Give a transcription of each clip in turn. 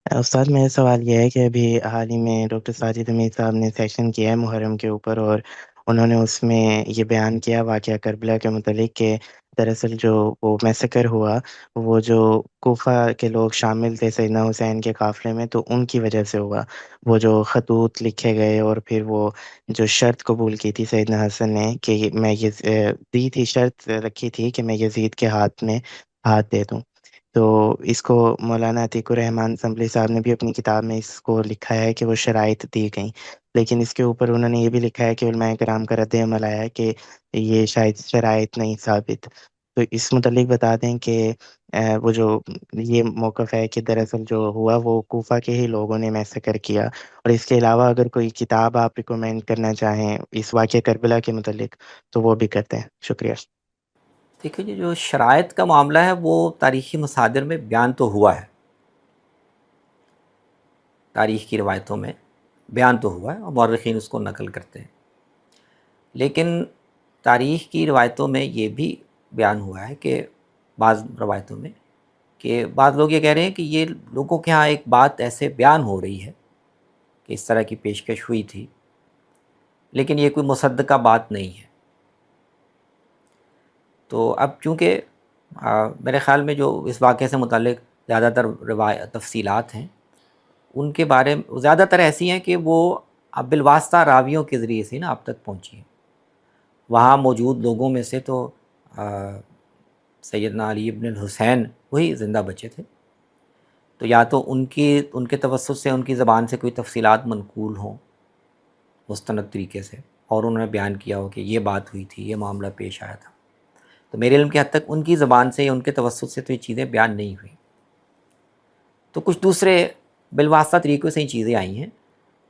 استاد میرا سوال یہ ہے کہ ابھی حال ہی میں ڈاکٹر ساجد حمید صاحب نے سیشن کیا ہے محرم کے اوپر، اور انہوں نے اس میں یہ بیان کیا واقعہ کربلا کے متعلق کہ دراصل جو وہ میسیکر ہوا، وہ جو کوفہ کے لوگ شامل تھے سیدنا حسین کے قافلے میں، تو ان کی وجہ سے ہوا۔ وہ جو خطوط لکھے گئے اور پھر وہ جو شرط قبول کی تھی سیدنا حسن نے کہ میں یہ دی تھی، شرط رکھی تھی کہ میں یزید کے ہاتھ میں ہاتھ دے دوں۔ تو اس کو مولانا عتیق الرحمن سمبلی صاحب نے بھی اپنی کتاب میں اس کو لکھا ہے کہ وہ شرائط دی گئیں، لیکن اس کے اوپر انہوں نے یہ بھی لکھا ہے کہ علماء کرام کا رد عمل آیا ہے کہ یہ شاید شرائط نہیں ثابت۔ تو اس متعلق بتا دیں کہ وہ جو یہ موقف ہے کہ دراصل جو ہوا وہ کوفہ کے ہی لوگوں نے میسیکر کیا، اور اس کے علاوہ اگر کوئی کتاب آپ ریکمینڈ کرنا چاہیں اس واقعہ کربلا کے متعلق تو وہ بھی کرتے ہیں۔ شکریہ۔ دیکھیے جی، جو شرائط کا معاملہ ہے وہ تاریخی مصادر میں بیان تو ہوا ہے، تاریخ کی روایتوں میں بیان تو ہوا ہے اور مورخین اس کو نقل کرتے ہیں، لیکن تاریخ کی روایتوں میں یہ بھی بیان ہوا ہے کہ بعض روایتوں میں کہ بعض لوگ یہ کہہ رہے ہیں کہ یہ لوگوں کے ہاں ایک بات ایسے بیان ہو رہی ہے کہ اس طرح کی پیشکش ہوئی تھی، لیکن یہ کوئی مصدقہ بات نہیں ہے۔ تو اب چونکہ میرے خیال میں جو اس واقعے سے متعلق زیادہ تر تفصیلات ہیں ان کے بارے میں زیادہ تر ایسی ہیں کہ وہ اب بالواسطہ راویوں کے ذریعے سے نا اب تک پہنچی ہیں۔ وہاں موجود لوگوں میں سے تو سیدنا علی ابن الحسین وہی زندہ بچے تھے، تو یا تو ان کے توسط سے ان کی زبان سے کوئی تفصیلات منقول ہوں مستند طریقے سے، اور انہوں نے بیان کیا ہو کہ یہ بات ہوئی تھی، یہ معاملہ پیش آیا تھا، تو میرے علم کے حد تک ان کی زبان سے یا ان کے توسط سے تو یہ چیزیں بیان نہیں ہوئیں۔ تو کچھ دوسرے بالواسطہ طریقوں سے ہی چیزیں آئی ہیں۔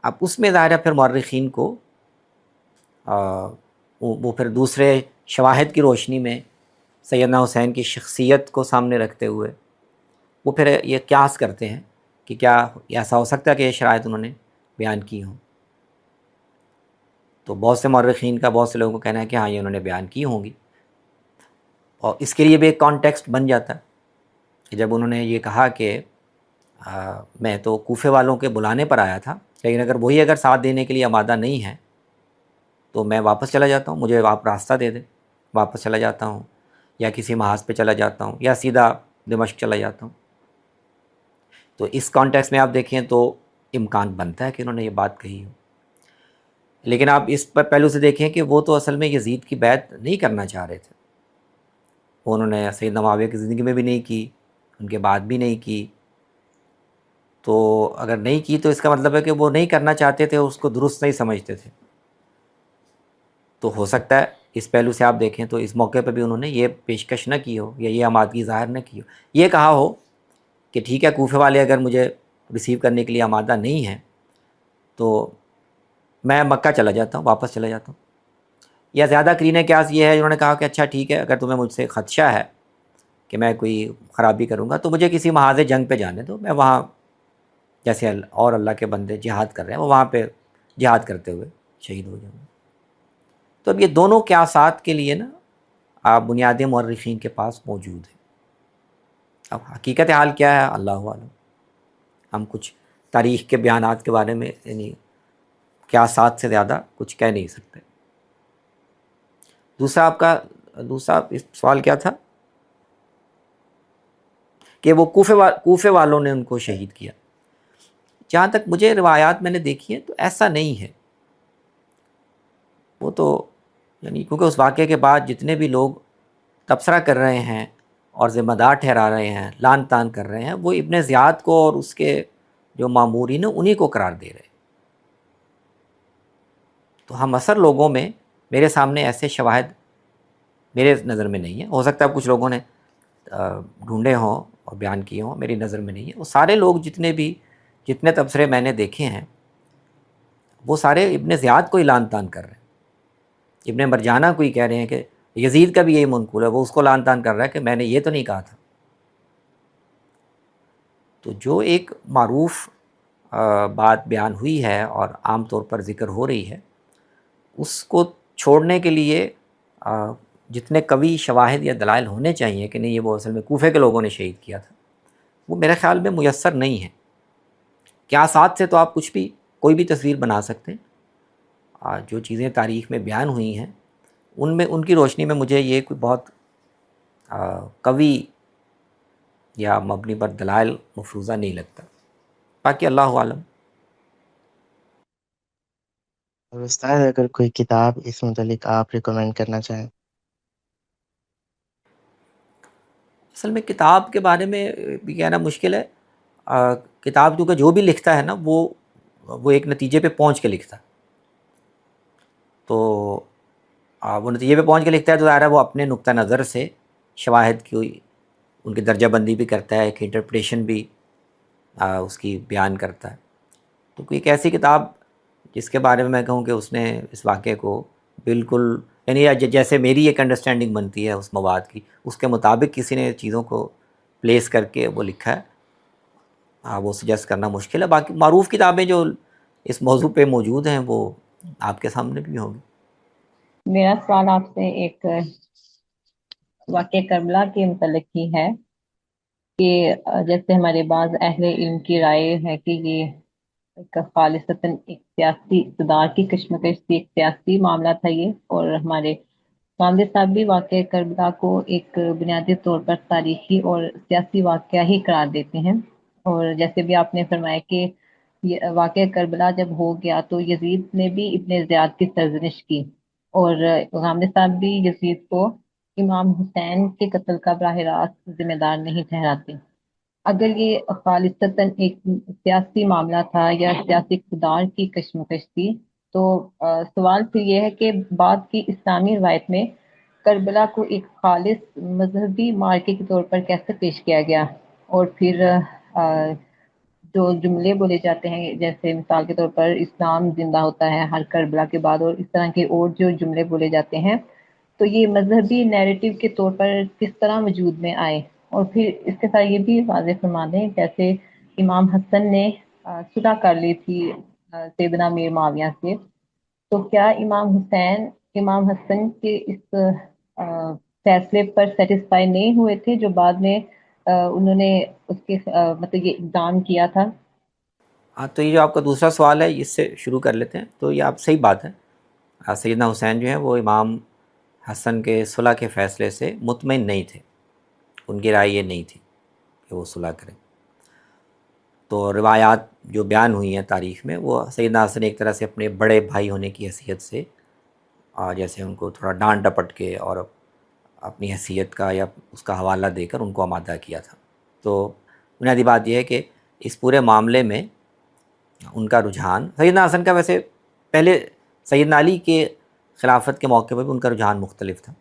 اب اس میں ظاہر ہے پھر مورخین کو وہ پھر دوسرے شواہد کی روشنی میں سیدنا حسین کی شخصیت کو سامنے رکھتے ہوئے وہ پھر یہ قیاس کرتے ہیں کہ کیا ایسا ہو سکتا ہے کہ یہ شرائط انہوں نے بیان کی ہوں۔ تو بہت سے مورخین کا، بہت سے لوگوں کو کہنا ہے کہ ہاں یہ انہوں نے بیان کی ہوں گی، اور اس کے لیے بھی ایک کانٹیکسٹ بن جاتا ہے کہ جب انہوں نے یہ کہا کہ میں تو کوفے والوں کے بلانے پر آیا تھا، لیکن اگر ساتھ دینے کے لیے آمادہ نہیں ہے تو میں واپس چلا جاتا ہوں، مجھے آپ راستہ دے دیں، واپس چلا جاتا ہوں، یا کسی محاذ پہ چلا جاتا ہوں، یا سیدھا دمشق چلا جاتا ہوں۔ تو اس کانٹیکس میں آپ دیکھیں تو امکان بنتا ہے کہ انہوں نے یہ بات کہی ہو، لیکن آپ اس پر پہلو سے دیکھیں کہ وہ تو اصل میں یزید کی بیعت نہیں کرنا چاہ رہے تھے، وہ انہوں نے سیدنا معاویہ کی زندگی میں بھی نہیں کی، ان کے بعد بھی نہیں کی۔ تو اگر نہیں کی تو اس کا مطلب ہے کہ وہ نہیں کرنا چاہتے تھے، اس کو درست نہیں سمجھتے تھے۔ تو ہو سکتا ہے اس پہلو سے آپ دیکھیں تو اس موقع پہ بھی انہوں نے یہ پیشکش نہ کی ہو یا یہ آمادگی ظاہر نہ کی ہو، یہ کہا ہو کہ ٹھیک ہے کوفے والے اگر مجھے ریسیو کرنے کے لیے آمادہ نہیں ہیں تو میں مکہ چلا جاتا ہوں، واپس چلا جاتا ہوں۔ یا زیادہ قرینہ قیاس یہ ہے، انہوں نے کہا کہ اچھا ٹھیک ہے، اگر تمہیں مجھ سے خدشہ ہے کہ میں کوئی خرابی کروں گا تو مجھے کسی محاذ جنگ پہ جانے دو، میں وہاں جیسے اور اللہ کے بندے جہاد کر رہے ہیں وہ وہاں پہ جہاد کرتے ہوئے شہید ہو جاؤں گا۔ تو اب یہ دونوں قیاسات کے لیے نا بنیادیں مورخین کے پاس موجود ہیں۔ اب حقیقت حال کیا ہے اللہ عالم، ہم کچھ تاریخ کے بیانات کے بارے میں یعنی قیاسات سے زیادہ کچھ کہہ نہیں سکتے۔ دوسرا سوال کیا تھا کہ وہ کوفے والوں نے ان کو شہید کیا۔ جہاں تک مجھے روایات میں نے دیکھی ہیں تو ایسا نہیں ہے، وہ تو یعنی کیونکہ اس واقعے کے بعد جتنے بھی لوگ تبصرہ کر رہے ہیں اور ذمہ دار ٹھہرا رہے ہیں، لان تان کر رہے ہیں، وہ ابن زیاد کو اور اس کے جو مامورین ہیں انہی کو قرار دے رہے ہیں۔ تو ہم اثر لوگوں میں میرے سامنے ایسے شواہد میرے نظر میں نہیں ہیں، ہو سکتا ہے کچھ لوگوں نے ڈھونڈے ہوں اور بیان کیے ہوں، میری نظر میں نہیں ہے۔ وہ سارے لوگ جتنے تبصرے میں نے دیکھے ہیں وہ سارے ابن زیاد کو ہی لان تان کر رہے ہیں، ابن مرجانہ کو ہی کہہ رہے ہیں کہ یزید کا بھی یہی منقول ہے، وہ اس کو لان تان کر رہا ہے کہ میں نے یہ تو نہیں کہا تھا۔ تو جو ایک معروف بات بیان ہوئی ہے اور عام طور پر ذکر ہو رہی ہے، اس کو چھوڑنے کے لیے جتنے قوی شواہد یا دلائل ہونے چاہیے کہ نہیں یہ وہ اصل میں کوفے کے لوگوں نے شہید کیا تھا، وہ میرے خیال میں میسر نہیں ہے۔ قیاسات سے تو آپ کچھ بھی کوئی بھی تصویر بنا سکتے ہیں. جو چیزیں تاریخ میں بیان ہوئی ہیں ان کی روشنی میں مجھے یہ کوئی بہت قوی یا مبنی پر دلائل مفروضہ نہیں لگتا. باقی اللہ عالم. اور استاد اگر کوئی کتاب اس متعلق آپ ریکمینڈ کرنا چاہیں. اصل میں کتاب کے بارے میں بھی کہنا مشکل ہے. کتاب کیونکہ جو بھی لکھتا ہے نا وہ ایک نتیجے پہ پہنچ کے لکھتا ہے. تو وہ نتیجے پہ پہنچ کے لکھتا ہے تو ظاہر ہے وہ اپنے نقطہ نظر سے شواہد کی ان کی درجہ بندی بھی کرتا ہے, ایک انٹرپریشن بھی اس کی بیان کرتا ہے. تو کوئی ایک ایسی کتاب جس کے بارے میں میں کہوں کہ اس نے اس واقعے کو بالکل یعنی جیسے میری ایک انڈرسٹینڈنگ بنتی ہے اس مواد کی, اس کے مطابق کسی نے چیزوں کو پلیس کر کے وہ لکھا ہے, وہ سجیسٹ کرنا مشکل ہے. باقی معروف کتابیں جو اس موضوع پہ موجود ہیں وہ آپ کے سامنے بھی ہوں گی. میرا سوال آپ سے ایک واقعہ کربلا کے متعلق ہی ہے کہ جیسے ہمارے بعض اہل علم کی رائے ہے کہ یہ ایک خالصتاً ایک سیاسی اقتدار کی کشمکش تھی, ایک سیاسی معاملہ تھا یہ, اور ہمارے غامدی صاحب بھی واقعہ کربلا کو ایک بنیادی طور پر تاریخی اور سیاسی واقعہ ہی قرار دیتے ہیں. اور جیسے بھی آپ نے فرمایا کہ یہ واقعہ کربلا جب ہو گیا تو یزید نے بھی ابن زیاد کی سرزنش کی, اور غامدی صاحب بھی یزید کو امام حسین کے قتل کا براہ راست ذمہ دار نہیں ٹھہراتے. اگر یہ خالصتاً ایک سیاسی معاملہ تھا یا سیاسی اقتدار کی کشمکش تھی تو سوال پھر یہ ہے کہ بعد کی اسلامی روایت میں کربلا کو ایک خالص مذہبی معرکے کے طور پر کیسے پیش کیا گیا, اور پھر جو جملے بولے جاتے ہیں جیسے مثال کے طور پر اسلام زندہ ہوتا ہے ہر کربلا کے بعد, اور اس طرح کے اور جو جملے بولے جاتے ہیں, تو یہ مذہبی نیریٹو کے طور پر کس طرح وجود میں آئے. اور پھر اس کے ساتھ یہ بھی واضح فرما دیں جیسے امام حسن نے صلح کر لی تھی سیدنا میر معاویہ سے, تو کیا امام حسین امام حسن کے اس فیصلے پر سیٹسفائی نہیں ہوئے تھے جو بعد میں انہوں نے اس کے مطلب یہ اقدام کیا تھا؟ ہاں, تو یہ جو آپ کا دوسرا سوال ہے اس سے شروع کر لیتے ہیں. تو یہ آپ صحیح بات ہے, سیدنا حسین جو ہیں وہ امام حسن کے صلح کے فیصلے سے مطمئن نہیں تھے, ان کی رائے یہ نہیں تھی کہ وہ صلح کریں. تو روایات جو بیان ہوئی ہیں تاریخ میں وہ سیدنا حسن ایک طرح سے اپنے بڑے بھائی ہونے کی حیثیت سے جیسے ان کو تھوڑا ڈانٹ ڈپٹ کے اور اپنی حیثیت کا یا اس کا حوالہ دے کر ان کو آمادہ کیا تھا. تو بنیادی بات یہ ہے کہ اس پورے معاملے میں ان کا رجحان سیدنا حسن کا ویسے پہلے سیدنا علی کے خلافت کے موقع پہ بھی ان کا رجحان مختلف تھا.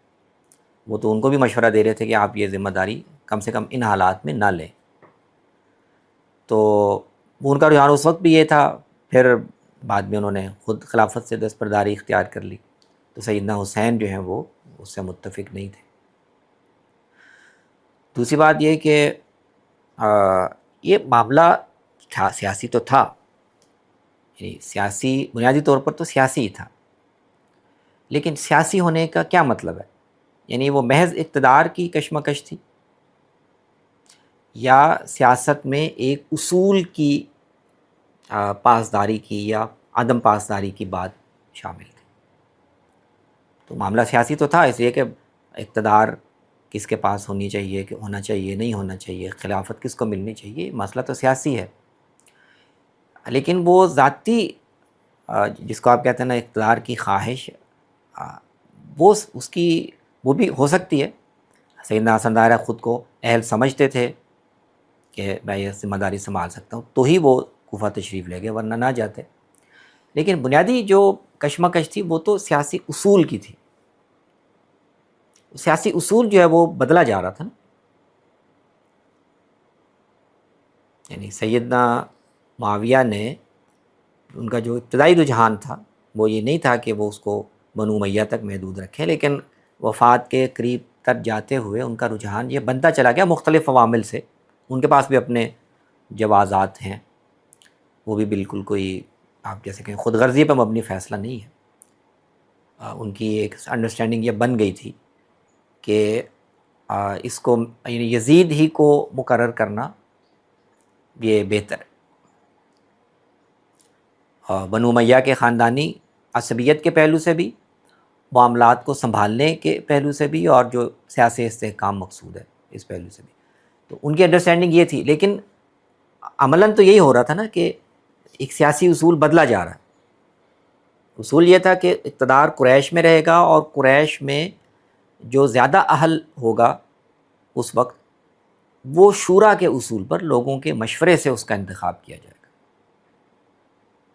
وہ تو ان کو بھی مشورہ دے رہے تھے کہ آپ یہ ذمہ داری کم سے کم ان حالات میں نہ لیں. تو ان کا رجحان اس وقت بھی یہ تھا, پھر بعد میں انہوں نے خود خلافت سے دستبرداری اختیار کر لی. تو سیدنا حسین جو ہیں وہ اس سے متفق نہیں تھے. دوسری بات یہ کہ یہ معاملہ تھا سیاسی تو تھا, یعنی سیاسی بنیادی طور پر تو سیاسی ہی تھا, لیکن سیاسی ہونے کا کیا مطلب ہے؟ یعنی وہ محض اقتدار کی کشمکش تھی یا سیاست میں ایک اصول کی پاسداری کی یا عدم پاسداری کی بات شامل تھی؟ تو معاملہ سیاسی تو تھا, اس لیے کہ اقتدار کس کے پاس ہونی چاہیے, کہ ہونا چاہیے نہیں ہونا چاہیے, خلافت کس کو ملنی چاہیے, مسئلہ تو سیاسی ہے. لیکن وہ ذاتی جس کو آپ کہتے ہیں نا اقتدار کی خواہش, وہ اس کی وہ بھی ہو سکتی ہے. سیدنا حسن دائرہ خود کو اہل سمجھتے تھے کہ میں یہ ذمہ داری سنبھال سکتا ہوں, تو ہی وہ کوفہ تشریف لے گئے, ورنہ نہ جاتے. لیکن بنیادی جو کشمکش تھی وہ تو سیاسی اصول کی تھی. سیاسی اصول جو ہے وہ بدلا جا رہا تھا نا. یعنی سیدنا معاویہ نے ان کا جو ابتدائی رجحان تھا وہ یہ نہیں تھا کہ وہ اس کو بنو امیہ تک محدود رکھیں, لیکن وفات کے قریب تک جاتے ہوئے ان کا رجحان یہ بنتا چلا گیا مختلف عوامل سے. ان کے پاس بھی اپنے جوازات ہیں, وہ بھی بالکل کوئی آپ جیسے کہ خود غرضی پہ مبنی فیصلہ نہیں ہے. ان کی ایک انڈرسٹینڈنگ یہ بن گئی تھی کہ اس کو یعنی یزید ہی کو مقرر کرنا یہ بہتر ہے. بنو امیہ کے خاندانی عصبیت کے پہلو سے بھی، معاملات کو سنبھالنے کے پہلو سے بھی، اور جو سیاسی استحکام مقصود ہے اس پہلو سے بھی. تو ان کی انڈرسٹینڈنگ یہ تھی، لیکن عملاً تو یہی ہو رہا تھا نا کہ ایک سیاسی اصول بدلا جا رہا ہے. اصول یہ تھا کہ اقتدار قریش میں رہے گا، اور قریش میں جو زیادہ اہل ہوگا اس وقت وہ شورا کے اصول پر لوگوں کے مشورے سے اس کا انتخاب کیا جائے گا.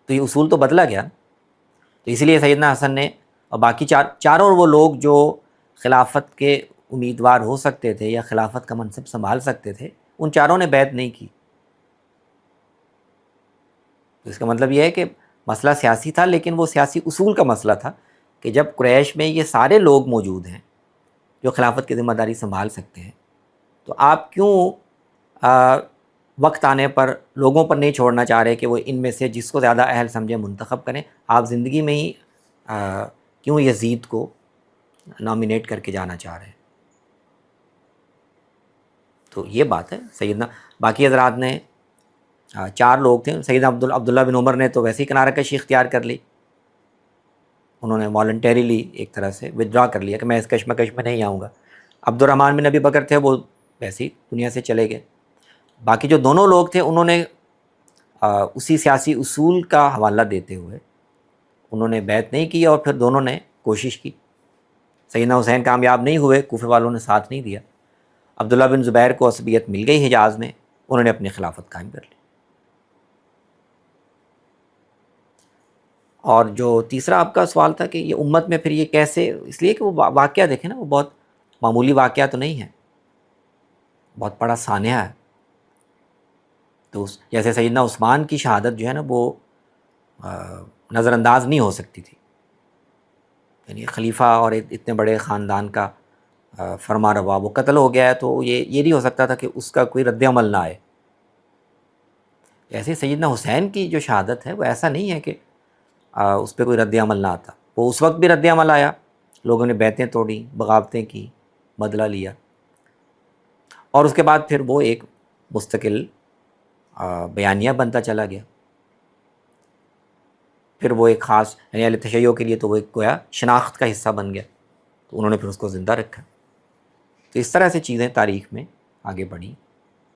تو یہ اصول تو بدلا گیا. تو اس لیے سیدنا حسن نے اور باقی چاروں وہ لوگ جو خلافت کے امیدوار ہو سکتے تھے یا خلافت کا منصب سنبھال سکتے تھے، ان چاروں نے بیعت نہیں کی. تو اس کا مطلب یہ ہے کہ مسئلہ سیاسی تھا، لیکن وہ سیاسی اصول کا مسئلہ تھا کہ جب قریش میں یہ سارے لوگ موجود ہیں جو خلافت کی ذمہ داری سنبھال سکتے ہیں، تو آپ کیوں وقت آنے پر لوگوں پر نہیں چھوڑنا چاہ رہے کہ وہ ان میں سے جس کو زیادہ اہل سمجھے منتخب کریں؟ آپ زندگی میں ہی کیوں یزید کو نامینیٹ کر کے جانا چاہ رہے ہیں؟ تو یہ بات ہے. سیدنا باقی حضرات نے 4 لوگ تھے. سیدنا عبداللہ بن عمر نے تو ویسے ہی کنارہ کشی اختیار کر لی، انہوں نے والنٹیریلی ایک طرح سے ودرا کر لیا کہ میں اس کشمکش میں نہیں آؤں گا. عبد الرحمن بن ابی بکر تھے، وہ ویسے ہی دنیا سے چلے گئے. باقی جو دونوں لوگ تھے انہوں نے اسی سیاسی اصول کا حوالہ دیتے ہوئے انہوں نے بیعت نہیں کی، اور پھر دونوں نے کوشش کی. سیدنا حسین کامیاب نہیں ہوئے، کوفے والوں نے ساتھ نہیں دیا. عبداللہ بن زبیر کو عصبیت مل گئی حجاز میں، انہوں نے اپنی خلافت قائم کر لی. اور جو تیسرا آپ کا سوال تھا کہ یہ امت میں پھر یہ کیسے، اس لیے کہ وہ واقعہ دیکھیں نا، وہ بہت معمولی واقعہ تو نہیں ہے، بہت بڑا سانحہ ہے. تو جیسے سیدنا عثمان کی شہادت جو ہے نا وہ نظر انداز نہیں ہو سکتی تھی. یعنی خلیفہ اور اتنے بڑے خاندان کا فرما روا وہ قتل ہو گیا ہے، تو یہ نہیں ہو سکتا تھا کہ اس کا کوئی رد عمل نہ آئے. ایسے سیدنا حسین کی جو شہادت ہے وہ ایسا نہیں ہے کہ اس پہ کوئی رد عمل نہ آتا. وہ اس وقت بھی رد عمل آیا، لوگوں نے بیعتیں توڑیں، بغاوتیں کی، بدلہ لیا، اور اس کے بعد پھر وہ ایک مستقل بیانیہ بنتا چلا گیا. پھر وہ ایک خاص، یعنی اہل تشیع کے لیے تو وہ ایک گویا شناخت کا حصہ بن گیا، تو انہوں نے پھر اس کو زندہ رکھا. تو اس طرح سے چیزیں تاریخ میں آگے بڑھیں.